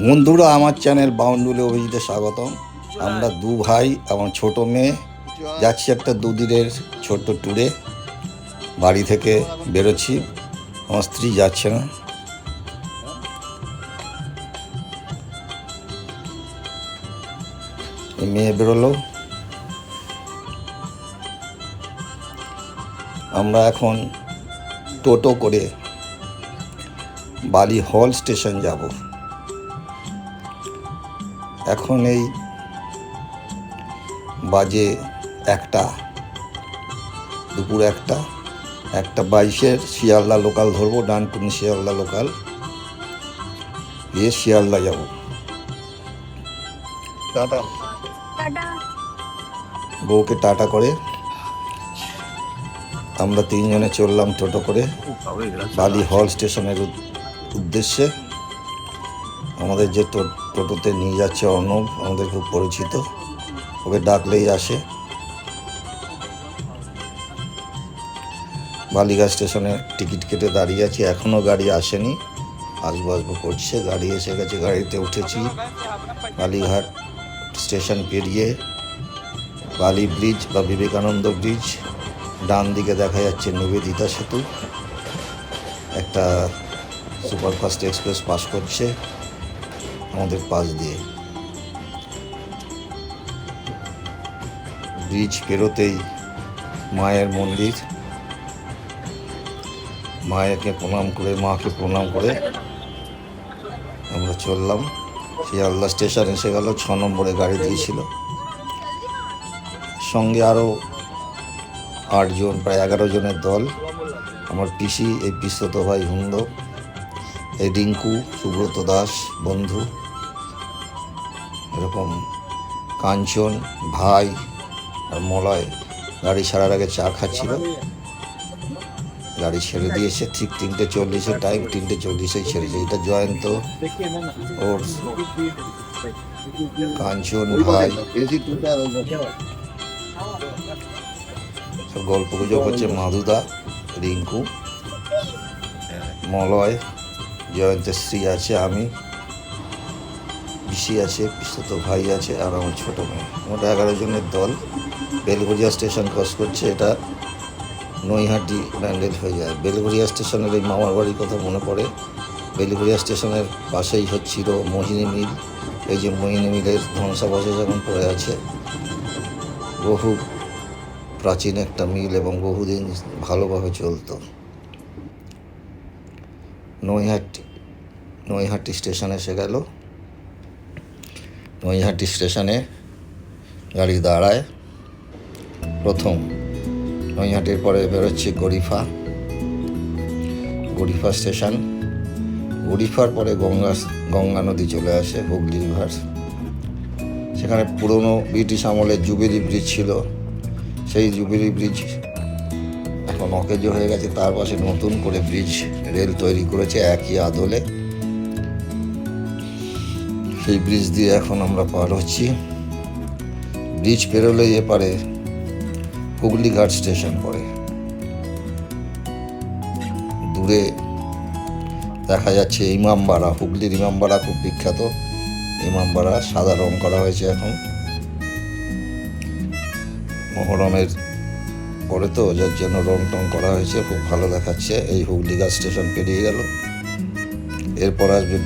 বন্ধুরা, আমার চ্যানেল বাউন্ডুলে অভিজিতে স্বাগতম। আমরা দু ভাই এবং ছোট মেয়ে যাচ্ছি একটা দুদিনের ছোট্ট ট্যুরে। বাড়ি থেকে বেরোচ্ছি, আমার স্ত্রী যাচ্ছে না। মেয়ে বেরোলো। আমরা এখন টোটো করে বালি হল স্টেশন যাব। এখন এই বাজে দুপুর 1:22 শিয়ালদা লোকাল ধরবো, ডানকুনি শিয়ালদা লোকাল গিয়ে শিয়ালদা যাব। টাটা। বউকে টাটা করে আমরা তিনজনে চললাম টোটো করে বালি হল স্টেশনের উদ্দেশ্যে। আমাদের যে টোটোতে নিয়ে যাচ্ছে অর্ণব, আমাদের খুব পরিচিত, ওকে ডাকলেই আসে। বালিঘাট স্টেশনে টিকিট কেটে দাঁড়িয়ে আছি, এখনও গাড়ি আসেনি, আসবো করছে। গাড়ি এসে গেছে, গাড়িতে উঠেছি। বালিঘাট স্টেশন পেরিয়ে বালি ব্রিজ বা বিবেকানন্দ ব্রিজ, ডান দিকে দেখা যাচ্ছে নিবেদিতা সেতু। একটা সুপারফাস্ট এক্সপ্রেস পাস করছে আমাদের পাশ দিয়ে। ব্রিজ পেরোতেই মায়ের মন্দির, মাকে প্রণাম করে আমরা চললাম। শিয়ালদা স্টেশন এসে গেল। 6 নম্বরে গাড়ি দিয়েছিল, সঙ্গে আরও 8 জন, প্রায় 11 জনের দল। আমার পিসি, এই পিসত ভাই হুন্দ, এই রিঙ্কু, সুব্রত দাস বন্ধু, এরকম কাঞ্চন ভাই আর মলয়। গাড়ি ছাড়ার আগে চা খাচ্ছিল, গাড়ি ছেড়ে দিয়েছে ঠিক 3:40 টাইম, 3:40 ছেড়েছে। এটা জয়ন্ত, ওর কাঞ্চন ভাই, সব গল্প গুজব হচ্ছে। মাধুদা, রিঙ্কু, মলয়, জয়ন্তের স্ত্রী আছে, আমি, পিসি আছে, পিসত ভাই আছে, আর আমার ছোটো মেয়ে। মোট 11 জনের দল। বেলঘরিয়া স্টেশন ক্রস করছে। এটা নৈহাটি ব্যান্ডেল হয়ে যায়। বেলঘরিয়া স্টেশনের এই মামার বাড়ির কথা মনে পড়ে। বেলঘরিয়া স্টেশনের পাশেই হচ্ছিল মোহিনী মিল। এই যে মোহিনী মিলের ধ্বংসাবশেষ এখন পড়ে আছে। বহু প্রাচীন একটা মিল এবং বহুদিন ভালোভাবে চলত। নৈহাটি স্টেশন এসে গেল। নৈহাটি স্টেশনে গাড়ি দাঁড়ায়। প্রথম নৈহাটির পরে বেরোচ্ছি গরিফা স্টেশন। গরিফার পরে গঙ্গা নদী চলে আসে, হুগলি রিভার। সেখানে পুরনো ব্রিটিশ আমলের জুবিলি ব্রিজ ছিল। সেই জুবিলি ব্রিজ এখন অকেজো হয়ে গেছে। তার পাশে নতুন করে রেল তৈরি করেছে একই আদলে। সেই ব্রিজ দিয়ে এখন আমরা পার হচ্ছি। ব্রিজ পেরোলেই এপারে হুগলিঘাট স্টেশন পড়ে। দূরে দেখা যাচ্ছে ইমামবাড়া। হুগলির ইমামবাড়া খুব বিখ্যাত। ইমামবাড়া সাদা রং করা হয়েছে এখন, মহরমের পরে তো, যার জন্য রং টং করা হয়েছে, খুব ভালো দেখাচ্ছে। এই হুগলিঘাট স্টেশন পেরিয়ে গেল। এরপর আসবে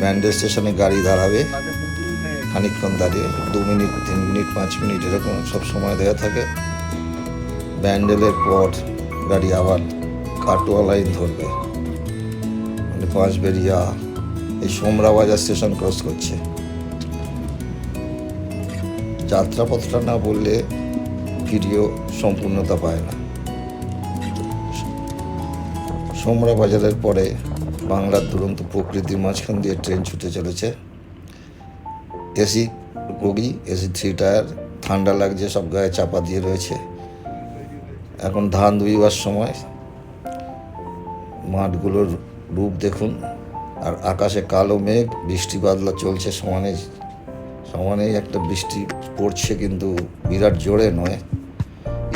ব্যান্ডেল স্টেশনে গাড়ি দাঁড়াবে। খানিকক্ষণ দাঁড়িয়ে 2 মিনিট, 3 মিনিট, 5 মিনিট এরকম সব সময় দেওয়া থাকে। ব্যান্ডেলের পর গাড়ি আবার কাটোয়া লাইন ধরবে, মানে পাঁচবেড়িয়া, এই সোমরাবাজার স্টেশন ক্রস করছে। যাত্রাপথটা না বললে ভিডিও সম্পূর্ণতা পায় না। সোমরাবাজারের পরে বাংলার দুরন্ত প্রকৃতির মাঝখান দিয়ে ট্রেন ছুটে চলেছে। এসি বগি, এসি 3 টায়ার, ঠান্ডা লাগছে, সব গায়ে চাপা দিয়ে রয়েছে। এখন ধান দুইবার সময়। মাঠগুলোর রূপ দেখুন। আর আকাশে কালো মেঘ, বৃষ্টি বাদলা চলছে সমানে একটা বৃষ্টি পড়ছে, কিন্তু বিরাট জোরে নয়,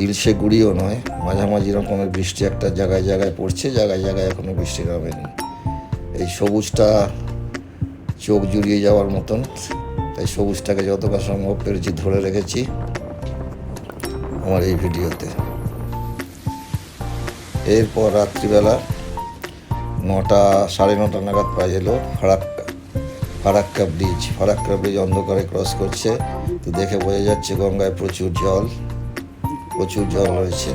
ইলশে গুড়িও নয়, মাঝামাঝি রকমের বৃষ্টি একটা জায়গায় পড়ছে, জায়গায় এখনো বৃষ্টি নামেনি। এই সবুজটা চোখ জুড়িয়ে যাওয়ার মতন। তাই সবুজটাকে যতটা সম্ভব পেরেছি ধরে রেখেছি আমার এই ভিডিওতে। এরপর রাত্রিবেলা 9টা সাড়ে 9টা নাগাদ পাওয়া এলো ফারাক্কা ব্রিজ অন্ধকারে ক্রস করছে। তো দেখে বোঝা যাচ্ছে গঙ্গায় প্রচুর জল রয়েছে।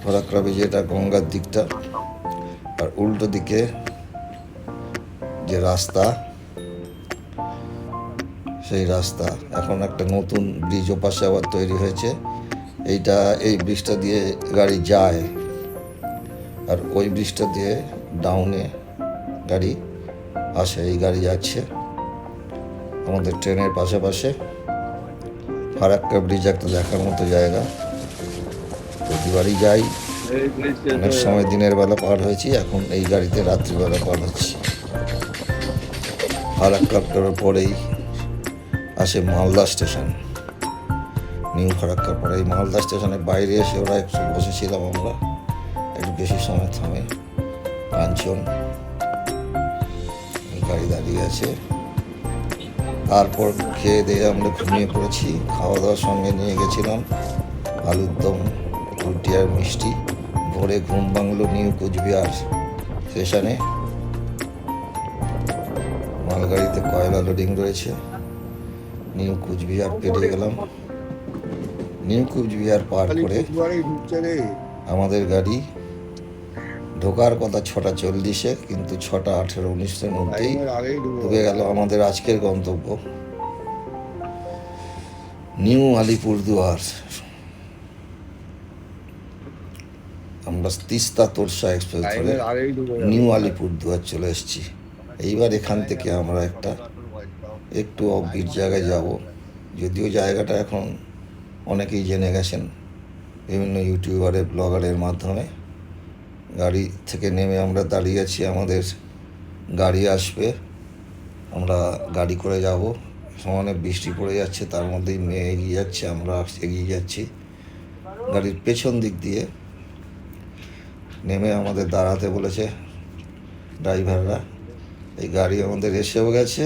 ফারাক্কা ব্রিজ এটা গঙ্গার দিকটা, আর উল্টো দিকে যে রাস্তা, সেই রাস্তা এখন একটা নতুন ব্রিজ ওপাশে আবার তৈরি হয়েছে। এই ব্রিজটা দিয়ে গাড়ি যায়, আর ওই ব্রিজটা দিয়ে ডাউনে গাড়ি আসে। এই গাড়ি যাচ্ছে আমাদের ট্রেনের পাশে। ফারাক্কা ব্রিজ একটা দেখার মতো জায়গা, প্রতিবারই যাই। অনেক সময় দিনের বেলা পার হয়েছি, এখন এই গাড়িতে রাত্রিবেলা পার হচ্ছি। ফারাক্কার পরেই আসে মালদা স্টেশন, নিউ ফারাক্কার পরে এই মালদা স্টেশনের বাইরে এসে ওরা একটু বসেছিলাম আমরা, একটু বেশি সময় থামে। কাঞ্চন গাড়ি দাঁড়িয়ে আছে। তারপর খেয়ে দিয়ে আমরা ঘুমিয়ে পড়েছি। খাওয়া দাওয়ার সঙ্গে নিয়ে গেছিলাম আলুর দম, রুটি আর মিষ্টি। ভোরে ঘুম ভাঙলো নিউ কুচবিহার স্টেশনে। মালগাড়িতে কয়লা লোডিং রয়েছে। নিউ কুচবিহার পেরিয়ে গেলাম। নিউ কুচবিহার পার করে আমাদের গাড়ি ঢোকার কথা 6:40, কিন্তু 6:18-19 মধ্যেই ঢুকে গেল আমাদের আজকের গন্তব্য নিউ আলিপুরদুয়ার। আমরা তিস্তা তোরসা এক্সপ্রেস ধরে নিউ আলিপুরদুয়ার চলে এসেছি। এইবার এখান থেকে আমরা একটু অফবিট জায়গায় যাব। যদিও জায়গাটা এখন অনেকেই জেনে গেছেন বিভিন্ন ইউটিউবারের ব্লগারের মাধ্যমে। গাড়ি থেকে নেমে আমরা দাঁড়িয়ে আছি, আমাদের গাড়ি আসবে, আমরা গাড়ি করে যাব। সমানে বৃষ্টি পড়ে যাচ্ছে, তার মধ্যেই মেয়ে এগিয়ে যাচ্ছে, আমরা এগিয়ে যাচ্ছি। গাড়ির পেছন দিক দিয়ে নেমে আমাদের দাঁড়াতে বলেছে ড্রাইভাররা। এই গাড়ি আমাদের এসেও গেছে।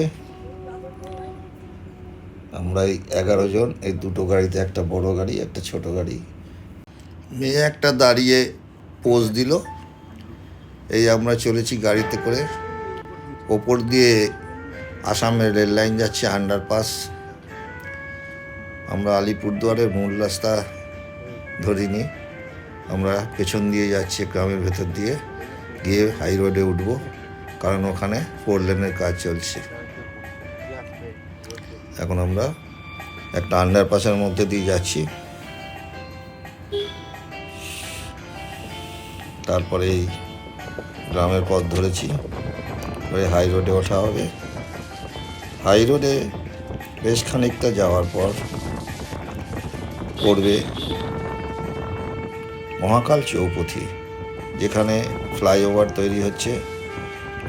আমরা এই 11 জন, এই দুটো গাড়িতে, একটা বড় গাড়ি একটা ছোট গাড়ি। মেয়ে একটা দাঁড়িয়ে পোজ দিল। এই আমরা চলেছি গাড়িতে করে। ওপর দিয়ে আসামের রেল লাইন যাচ্ছে, আন্ডারপাস। আমরা আলিপুরদুয়ারের মূল রাস্তা ধরিনি, আমরা পেছন দিয়ে যাচ্ছি গ্রামের ভেতর দিয়ে গিয়ে হাই রোডে উঠবো, কারণ ওখানে 4 লেনের কাজ চলছে। এখন আমরা একটা আন্ডারপাসের মধ্যে দিয়ে যাচ্ছি। তারপরে এই গ্রামের পথ ধরেছি, হাই রোডে ওঠা হবে। হাই রোডে বেশ খানিকটা যাওয়ার পর পড়বে মহাকাল চৌপথি, যেখানে ফ্লাইওভার তৈরি হচ্ছে।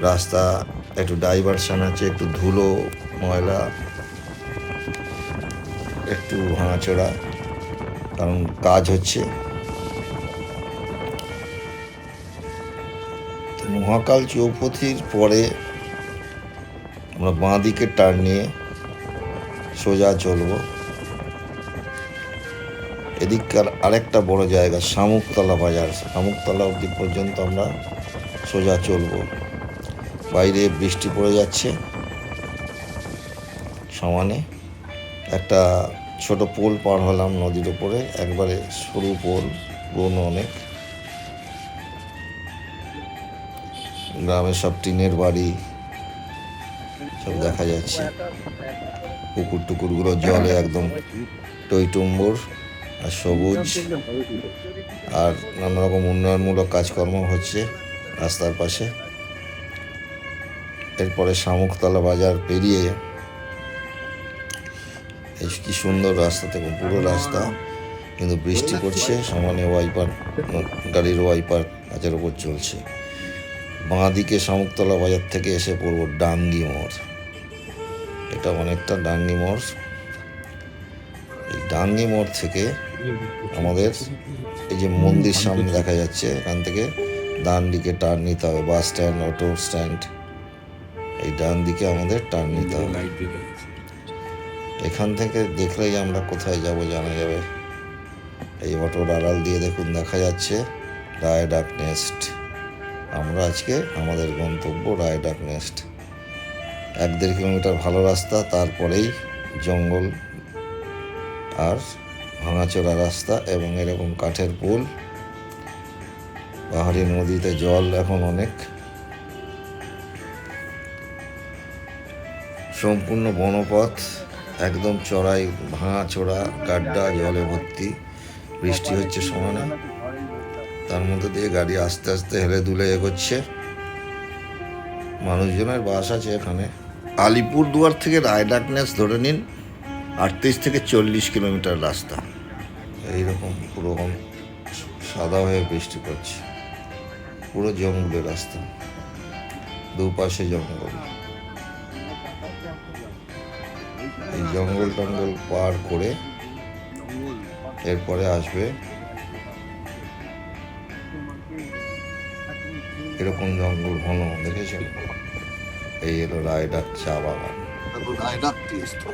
রাস্তা একটু ডাইভারশন আছে, একটু ধুলো ময়লা, একটু ভাঙাচোরা, কারণ কাজ হচ্ছে। মহাকাল চৌপথির পরে আমরা বাঁ দিকে টার্ন নিয়ে সোজা চলব। এদিককার আরেকটা বড় জায়গা শামুকতলা বাজার, শামুকতলা অবধি পর্যন্ত আমরা সোজা চলব। বাইরে বৃষ্টি পড়ে যাচ্ছে সমানে। একটা ছোট পোল পার হলাম নদীর ওপরে, একবারে সরু পোল, পুরনো অনেক। গ্রামের সব টিনের বাড়ি সব দেখা যাচ্ছে। পুকুর টুকুরগুলো জলে একদম টইটুম্বর আর সবুজ, আর নানা রকম উন্নয়নমূলক কাজকর্ম হচ্ছে রাস্তার পাশে। এরপরে শামুকতলা বাজার পেরিয়ে এই কি সুন্দর রাস্তা, থেকে পুরো রাস্তা, কিন্তু বৃষ্টি পড়ছে সমানে। ওয়াইপার, গাড়ির ওয়াইপার কাজের ওপর চলছে। বাঁ দিকে শামুকতলা বাজার থেকে এসে পড়ব ডাঙ্গি মোড়। এটা অনেকটা ডাঙ্গি মোড়। এই ডাঙ্গি মোড় থেকে আমাদের এই যে মন্দির সামনে দেখা যাচ্ছে, এখান থেকে ডান দিকে টার্ন নিতে হবে, বাস স্ট্যান্ড, অটো স্ট্যান্ড, এই ডান দিকে আমাদের টার্ন নিতে হবে। এখান থেকে দেখলেই আমরা কোথায় যাব জানা যাবে। এই অটোর আড়াল দিয়ে দেখুন দেখা যাচ্ছে রায়ডাক নেস্ট। আমরা আজকে আমাদের গন্তব্য রায়ডাক নেস্ট। 1-1.5 কিলোমিটার ভালো রাস্তা, তারপরেই জঙ্গল আর ভাঙাচোরা রাস্তা এবং এরকম কাঠের পোল। পাহাড়ি নদীতে জল এখন অনেক। সম্পূর্ণ বনপথ, একদম চড়াই, ভাঙাচোরা, গাড্ডা, জলে ভর্তি। বৃষ্টি হচ্ছে সমানে, তার মধ্যে দিয়ে গাড়ি আস্তে আস্তে হেলে দুলে এগোচ্ছে। মানুষজনের বাস আছে এখানে। আলিপুরদুয়ার থেকে রায়ডাক নেস্ট ধরে নিন 38 থেকে 40 কিলোমিটার রাস্তা। এইরকম পুরো সাদা হয়ে বৃষ্টি পড়ছে। পুরো জঙ্গলের রাস্তা, দুপাশে জঙ্গল। এই জঙ্গল টঙ্গল পার করে এরপরে আসবে এরকম জঙ্গল ঘন, দেখেছেন? এই হলো রায়ডাক চা বাগান।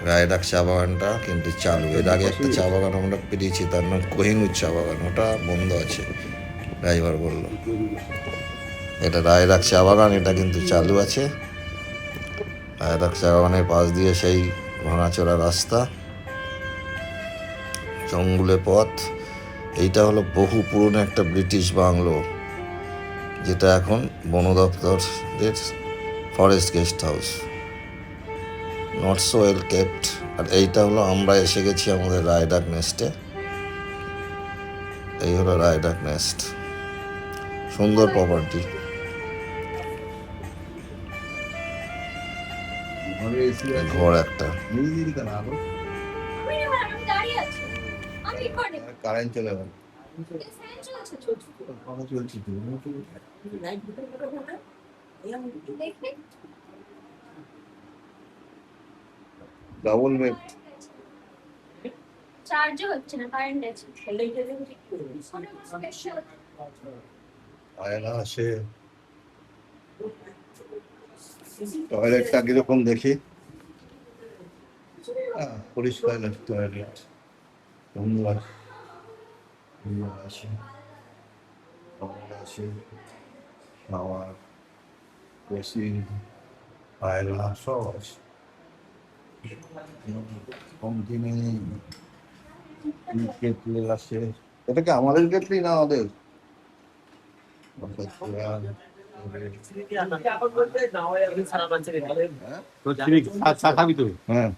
রায়ডাক চা বাগানটা কিন্তু চালু। এর আগে একটা চা বাগান আমরা পেরিয়েছি, তার নাম কোহিনুর চা বাগান, ওটা বন্ধ আছে, ড্রাইভার বলল। এটা রায়ডাক চা বাগান, এটা কিন্তু চালু আছে। রায়ডাক চা বাগানের পাশ দিয়ে সেই ভাঙাচোরা রাস্তা, জঙ্গলে পথ। এইটা হলো বহু পুরনো একটা ব্রিটিশ বাংলো, যেটা এখন বন দপ্তরের forest guest house, not so well kept. আর এইটা হলো আমরা এসে গেছি আমাদের রায়ডাক নেস্টে। এই হলো রায়ডাক নেস্ট, সুন্দর প্রপার্টি। ঘর একটা, কারেন্ট চলে গেল। ডাবল বেড, চার্জ হচ্ছে না, কারেন্ট আছে। আয়না আছে। টয়লেটটা কিরকম দেখি? পরিষ্কার টয়লেট, সুন্দর আছে, আছে খাওয়ার, বেসিন, আয়না সব আছে। কম দিনে কেটলি আছে। এটা কি আমাদের কেটলি না ওদের? হ্যাঁ,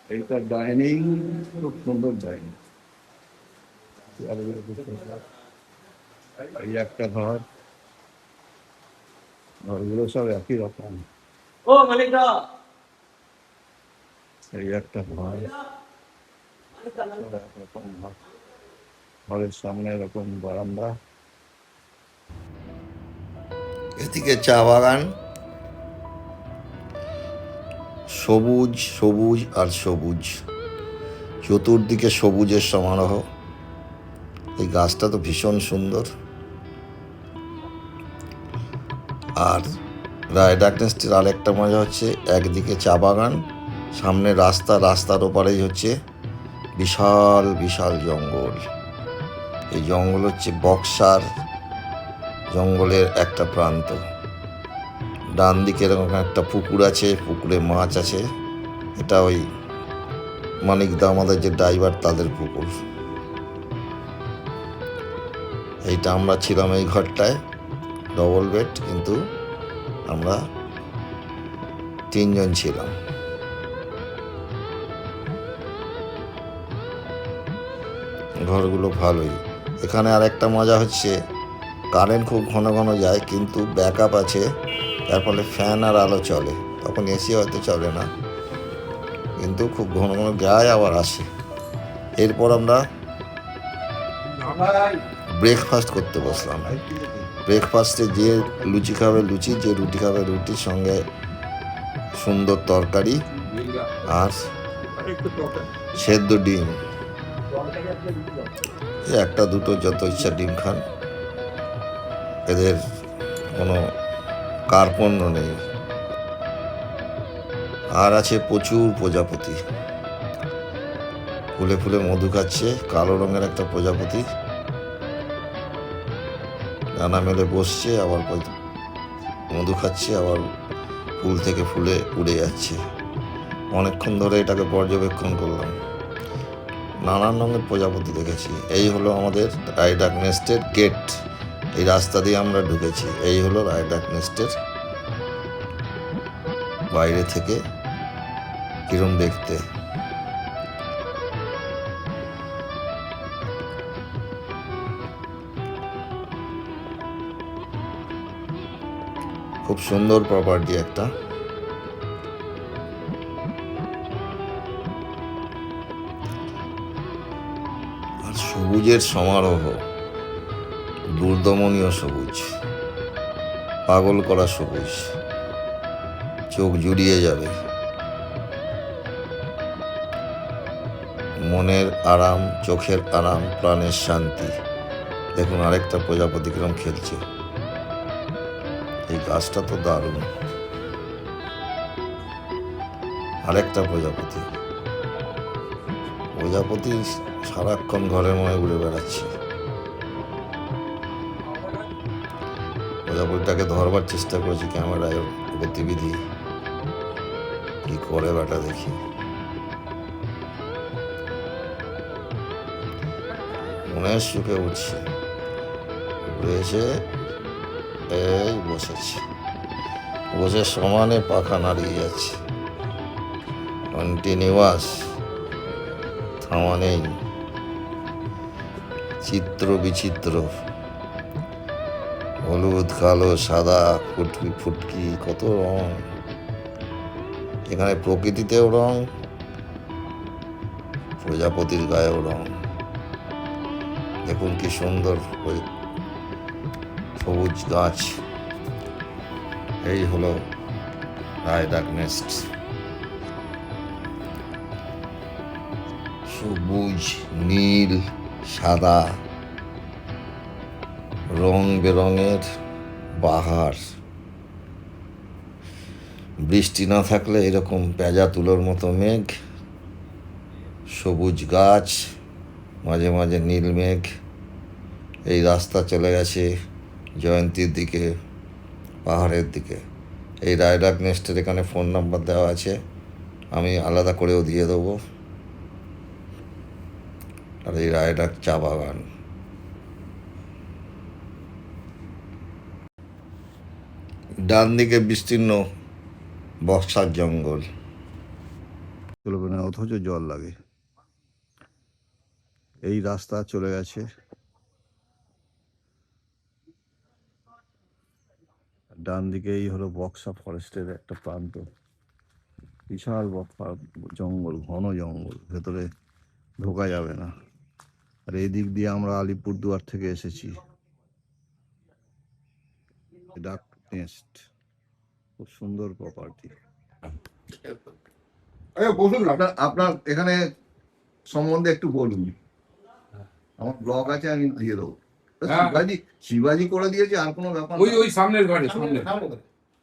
এইটা ডাইনিং, খুব সুন্দর ডাইনিং। এই একটা ঘর, ঘরগুলো সব একই রকম। এই একটা ঘর, একরকম ঘর। ঘরের সামনে এরকম বারান্দা, এদিকে চা বাগান, সবুজ সবুজ আর সবুজ, চতুর্দিকে সবুজের সমারোহ। এই গাছটা তো ভীষণ সুন্দর। আর রায়ডাক নেস্টের আরেকটা মজা হচ্ছে, একদিকে চা বাগান, সামনে রাস্তা, রাস্তার ওপারেই হচ্ছে বিশাল বিশাল জঙ্গল। এই জঙ্গল হচ্ছে বক্সার জঙ্গলের একটা প্রান্ত। ডান দিকে এরকম একটা পুকুর আছে, পুকুরে মাছ আছে। এটা ওই মানিকদা আমাদের যে ড্রাইভার, তাদের পুকুর। এইটা আমরা ছিলাম এই ঘরটায়, ডবল বেড, কিন্তু আমরা 3 জন ছিলাম। ঘরগুলো ভালোই। এখানে আর একটা মজা হচ্ছে, কারেন্ট খুব ঘন ঘন যায়, কিন্তু ব্যাকআপ আছে, তার ফলে ফ্যান আর আলো চলে। তখন এসি হয়তো চলে না, কিন্তু খুব ঘন ঘন যায় আবার আসে। এরপর আমরা ব্রেকফাস্ট করতে বসলাম। ব্রেকফাস্টে যে লুচি খাবে লুচি, যে রুটি খাবে রুটির সঙ্গে সুন্দর তরকারি আর সেদ্ধ ডিম, এই একটা দুটো যত ইচ্ছা ডিম খান, এদের কোনো কার্পণ্য নেই। আর আছে প্রচুর প্রজাপতি, ফুলে ফুলে মধু খাচ্ছে। কালো রঙের একটা প্রজাপতি ডানা মেলে বসছে, আবার মধু খাচ্ছে, আবার ফুল থেকে ফুলে উড়ে যাচ্ছে। অনেকক্ষণ ধরে এটাকে পর্যবেক্ষণ করলাম, নানান রঙের প্রজাপতি দেখেছি। এই হলো আমাদের রায়ডাক নেস্টের গেট, এই রাস্তা দিয়ে আমরা ঢুকেছি। এই হলো রায়ডাক নেস্টের বাইরে থেকে কিরম দেখতে। খুব সুন্দর প্রপার্টি একটা। আর সবুজের সমারোহ, দুর্দমনীয় সবুজ, পাগল করা সবুজ, চোখ জুড়িয়ে যাবে। মনের আরাম, চোখের আরাম, প্রাণের শান্তি। দেখুন আরেকটা প্রজাপতি কিরম খেলছে। এই গাছটা তো দারুণ। আরেকটা প্রজাপতি, প্রজাপতি সারাক্ষণ ঘরের মনে ঘুরে বেড়াচ্ছে। প্রজাপতিটাকে ধরবার চেষ্টা করেছি ক্যামেরায়, গতিবিধি কি করে বেটা দেখি। মনের সুখে উঠছে, উড়ে এসে এই বসেছে, বসে সমানে পাখা নাড়িয়ে যাচ্ছে। কন্টিনিউয়াস, থামা নেই। চিত্র বিচিত্র, হলুদ, কালো, সাদা, ফুটকি ফুটকি, কত রং। এখানে প্রকৃতিতেও রং, প্রজাপতির গায়েও রং। দেখুন কি সুন্দর ওই সবুজ গাছ। এই হলো রায়ডাক নেস্ট। সবুজ, নীল, সাদা, রং বেরঙের বাহার। বৃষ্টি না থাকলে এরকম পেঁজা তুলোর মতো মেঘ, সবুজ গাছ, মাঝে মাঝে নীল মেঘ। এই রাস্তা চলে গেছে জয়ন্তীর দিকে, পাহাড়ের দিকে। এই রায়ডাক নেস্টের এখানে ফোন নাম্বার দেওয়া আছে, আমি আলাদা করেও দিয়ে দেবো। আর এই রায়ডাক চা বাগান। ডান দিকে বিস্তীর্ণ বর্ষার জঙ্গল, চলবে না অথচ জল লাগে। এই রাস্তা চলে গেছে ডান দিকে। এই হলো বক্সা ফরেস্টের একটা প্রান্ত, বিশাল জঙ্গল, ঘন জঙ্গল, ভেতরে ঢোকা যাবে না। আর এই দিক দিয়ে আমরা আলিপুরদুয়ার থেকে এসেছি। ডাক নেস্ট খুব সুন্দর প্রপার্টি। আপনার এখানে সম্বন্ধে একটু বলুন। আমার ব্লগ আছে, আমি দিয়ে দেবো। শিবাজি করে দিয়েছে, আর কোনো ব্যাপার ওই সামনের ঘরে, সামনে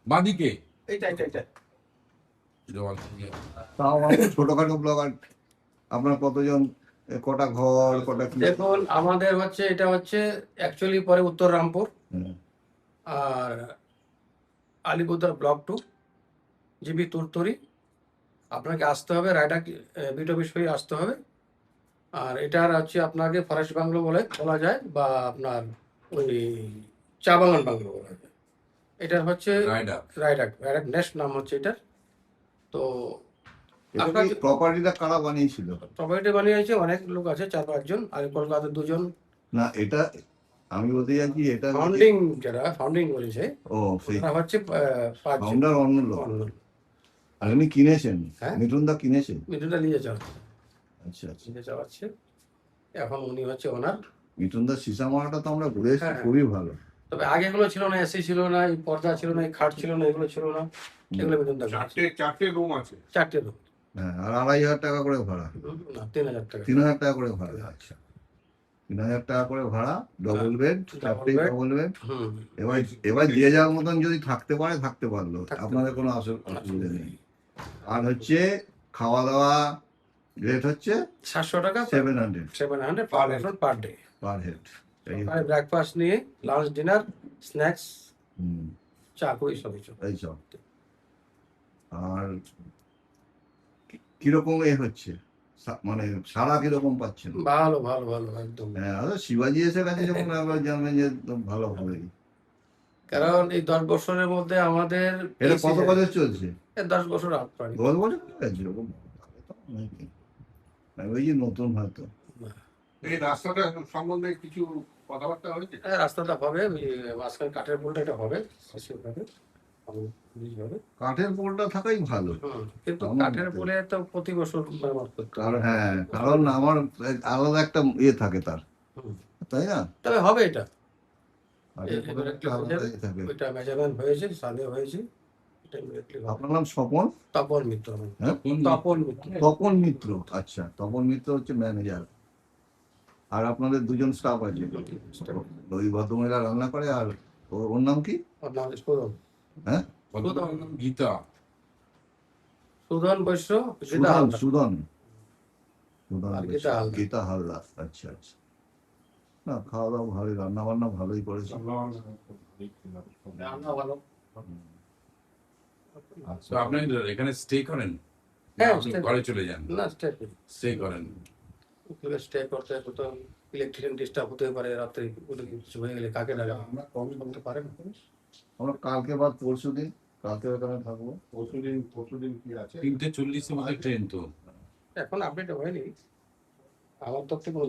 বাঁদিকে। তাও ছোটখাটো ব্লগার। আপনার কতজন, কটা ঘর, কটা কি? দেখুন আমাদের হচ্ছে এটা হচ্ছে অ্যাকচুয়ালি পরে উত্তর রামপুর আর আলিপুরদুয়ার ব্লক 2 জিবি তুরতুরি। আপনাকে আসতে হবে রায়ডাক বিট অফিস হয়ে আসতে হবে। আর এটার হচ্ছে আপনাকে ফরেস্ট বাংলো বলা যায়, বা আপনার ওই চা বাগান বাংলো বলা যায়। এটার হচ্ছে রায়ডাক নেস্ট নাম হচ্ছে এটার। তো আপনাকে প্রপার্টিটা কারা বানিয়েছিল? প্রপার্টি বানিয়েছে অনেক লোক আছে, 4-5 জন, আর কলকাতার 2 জন। না, এটা আমি বলতে চাইছি, এটা যারা ফাউন্ডিং করেছে, ও সেই তারা হচ্ছে 5 জন। ফাউন্ডার অন্য লোক। আর উনি কিনেছেন? হ্যাঁ, মিঠুনদা কিনেছেন। মিঠুনদা নিয়ে যাও, আচ্ছা আচ্ছা, নিয়ে যাওয়াচ্ছে। এখন উনি হচ্ছে ওনার। মিঠুনদার সিসামারাটা তো আমরা ঘুরে এসেছি, হ্যাঁ। খুবই ভালো। তবে আগে এগুলো ছিল না, এসি ছিল না, এই পর্দা ছিল না, এই খাট ছিল না, এগুলো ছিল না। এগুলো মিঠুনদা চারটে রুম আছে। 4টে রুম। হ্যাঁ, আর 2,500 টাকা করে ভাড়া, না 3,000 টাকা 3,000 টাকা করে ভাড়া। আচ্ছা, 3,000 টাকা করে ভাড়া, ডবল বেড, চারটে bed। Double bed. হুম। এবার এবার যে যার মতন যদি থাকতে পারে থাকতে পারলো, থাকতে আপনাদের কোনো অসুবিধা নেই। আর হচ্ছে খাওয়া দাওয়া রেট হচ্ছে 700 টাকা 700 700 per person per day. Per head. মানে ব্রেকফাস্ট নিয়ে লাঞ্চ ডিনার স্ন্যাক্স হুম, চা করি সবই সব। এইসব। আর কিরকম হচ্ছে মানে সারা কিরকম পাচ্ছেন? ভালো ভালো ভালো একদম। হ্যাঁ, আচ্ছা, শিবাজি এসে গেছে যখন আবার জানবেন যে তো ভালো হবেই। কারণ এই 10 বছরের মধ্যে আমাদের এটা কত বছর চলছে? 10 বছর আপ প্রাণী 10 বছর চলছে এরকম? আমি ওই যে নতুন হয়তো। এই রাস্তাটা সম্বন্ধে কিছু কথাবার্তা হয়েছে? রাস্তাটা হবে ওই মাঝখানে কাঠের পোলটা এটা হবে হবে হবে। কাঠের পোলটা থাকাই ভালো। কিন্তু আমার কাঠের মতে। পোলে তো প্রতি বছর ব্যবহার করতে কারণ হবে। হ্যাঁ, কারণ আমার আলাদা একটা থাকে তার, হুম। তাই না? তবে হবে এটা, কাঠের পোলের একটা আলাদা থাকে। ওইটা মেজারমেন্ট হয়েছে, সার্ভে হয়েছে, এটা immediately হবে। আপনার নাম স্বপন? তপন মিত্র। হ্যাঁ, তপন মিত্র। তপন মিত্র। আচ্ছা, তপন মিত্র হচ্ছে ম্যানেজার। আর আপনাদের দুজন স্টাফ আছে, ওই ভদ্রমহিলা রান্না করে। আর ওর নাম কি? ওর নাম হচ্ছে সুধন। হ্যাঁ, ভদ্রলোকের নাম গীতা। সুধন বৈশ্য, গীতা সুদন হালদার। সুদন সুদন আর বৈশ্য, গীতা হালদার। গীতা হালদার। আচ্ছা আচ্ছা। না, খাওয়া দাওয়া ভালোই, রান্না বান্না ভালোই করেছে। রান্না ভালো। তো আপনি এখানে স্টে করেন? হ্যাঁ, আপনি stay ঘরে চলে যান? না স্টে করেন। স্টে করতে হতো, ইলেকট্রিশিয়ান ডিস্টার্ব হতে পারে রাত্রে, কিছু হয়ে গেলে কাকে ডাকা আমরা কম করতে পারে না। আমরা কালকে বাদ পরশু দিন, কালকে ওখানে থাকবো। পরশুদিন কি আছে? 3:40 মধ্যে ট্রেন তো। এখন আপডেট হয়নি আমার তথ্যে কোনো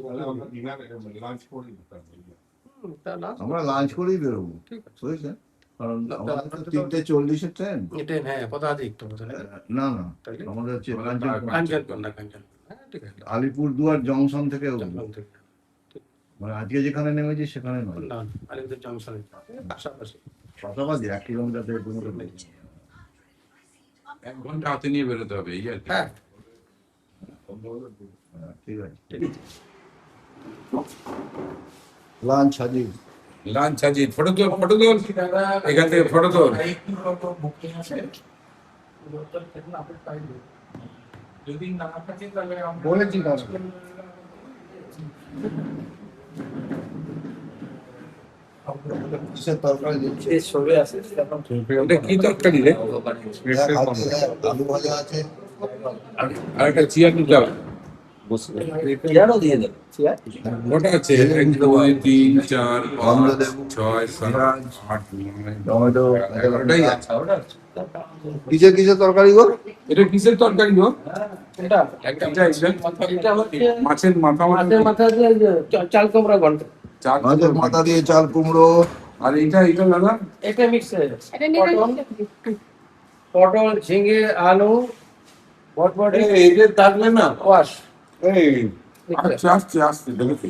আমরা লাঞ্চ করেই বেরোবো, ঠিক আছে। বুঝেছেন? কারণ না, আমাদের তো তো- 3:40 ট্রেন। এটা হ্যাঁ পদাধিক তো বোধ হয়। না না, তাইলে? আমাদের হচ্ছে আমাদের কাঞ্চনকন্যা হ্যাঁ ঠিক আছে। আলিপুরদুয়ার জংশন থেকে উঠবো। জংশন থেকে। মানে আজকে যেখানে নেমেছি সেখানে নয়, না আলিপুর জংশনে পাশাপাশি। পাশাপাশি 1 কিলোমিটার 1.5 কিলোমিটার নেই। 1 ঘন্টা হাতে নিয়ে বেরোতে হবে এই আর কি। হ্যাঁ হ্যাঁ, ঠিক আছে। ঠিক আছে। লাঞ্চ হাজির। লাঞ্চ আছে, ফটো তোল এখান থেকে ফটো তোল। যদি না থাকে তাহলে বলেছি কিসের তরকারি দিচ্ছে? ওটা কি তরকারি রে? আলু ভাজা আছে। আর একটা চেয়ার নিতে হবে। চেয়ারও দিয়ে দেবে চেয়ার কটা আছে? 1 2 3 4 5 6 7 8 9 টমেটো। 11টাই আছে। কিসের কিসের তরকারি গো? এটা কিসের তরকারি গো? এটা এটা এটা হচ্ছে মাছের মাথা মাছের মাথা দিয়ে চাল কুমড়া ঘন্ট। চার মাছের মাথা দিয়ে চাল কুমড়ো। আর এটা দাদা এটা মিক্স এটা নিরামিষ। পটল ঝিঙে আলু বটবটি এদের থাকলে না কোয়াশ। এই আচ্ছা আস্তে আস্তে দেখি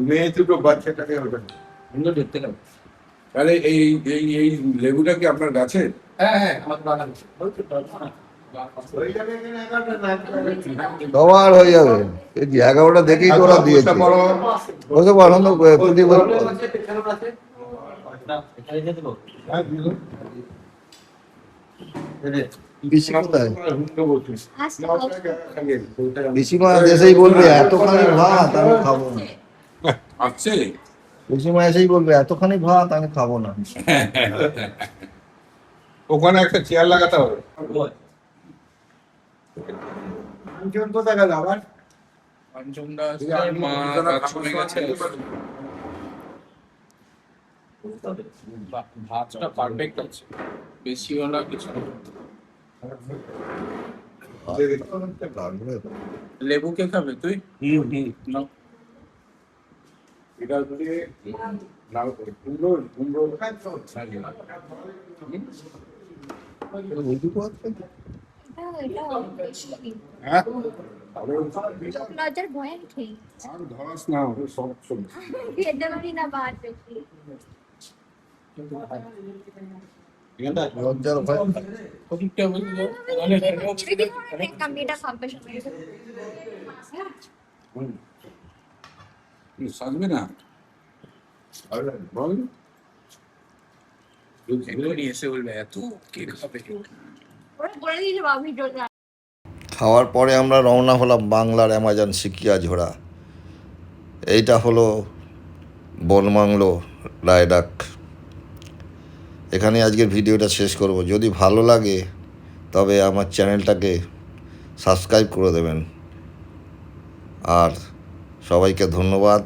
মেয়ে দুটো বাচ্চাটাকে ওটা সুন্দর দেখতে লাগে তাহলে এই এই এই লেবুটা কি আপনার গাছে? হ্যাঁ হ্যাঁ আমার বাগান। সবার হয়ে যাবে। এই জায়গাটা দেখেই তো ওরা দিয়েছে। বসে আনন্দ প্রদীপ পিসি কোথায়? পিসিমা এসেই বলবে এতখানি ভাত আমি খাবো না। আছে পিসিমা এসেই বলবে এতখানি ভাত আমি খাবো না। ওখানে একটা চেয়ার লাগাতে হবে। কোথায় গেল আবার? ভাতটা পারফেক্ট আছে বেশি হলো কিছু লেবু কে খাবে তুই এটা দিয়ে লাল কুমড়ো কুমড়ো হ্যাঁ লজ্জার ভয়ে খেয়ে আর ধরাস না সব সব খেতে পারি না ভাত বেশি। ওদিকটা বললো কামিটা খাবে সবাই সাজবে না বল এক্ষুনি এসে বলবে এত কে খাবে ওরা বলে দিয়েছে বাবা ভিডিওতে খাওয়ার পরে আমরা রওনা হলাম বাংলার অ্যামাজন সিকিয়া ঝোড়া। এইটা হলো বনমাংলো রায়ডাক। এখানে আজকের ভিডিওটা শেষ করব। যদি ভালো লাগে তবে আমার চ্যানেলটাকে সাবস্ক্রাইব করে দেবেন। আর সবাইকে ধন্যবাদ।